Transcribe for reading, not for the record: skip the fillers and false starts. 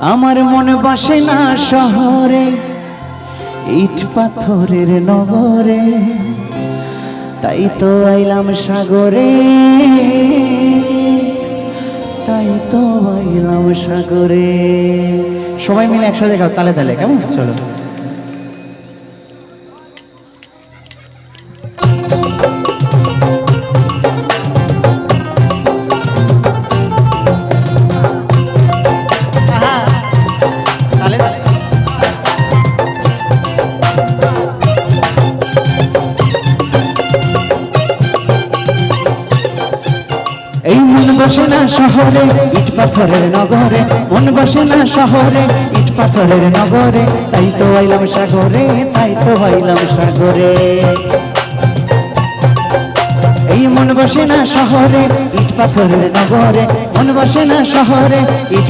আমার মন বসে না শহরে, ইট পাথরের নগরে, তাই তো আইলাম সাগরে, তাই তো আইলাম সাগরে। সবাই মিলে একসাথে গাও, তালে তালে, কেমন? চলো। এই মন বসে না শহরে, ইট পাথরের নগরে, মন বসে না শহরে, ইট পাথরের নগরে, তাই তো আইলাম সাগরে, তাই তো আইলাম সাগরে। এই মন বসে না শহরে, ইট পাথরের নগরে, মন বসে না শহরে, ইট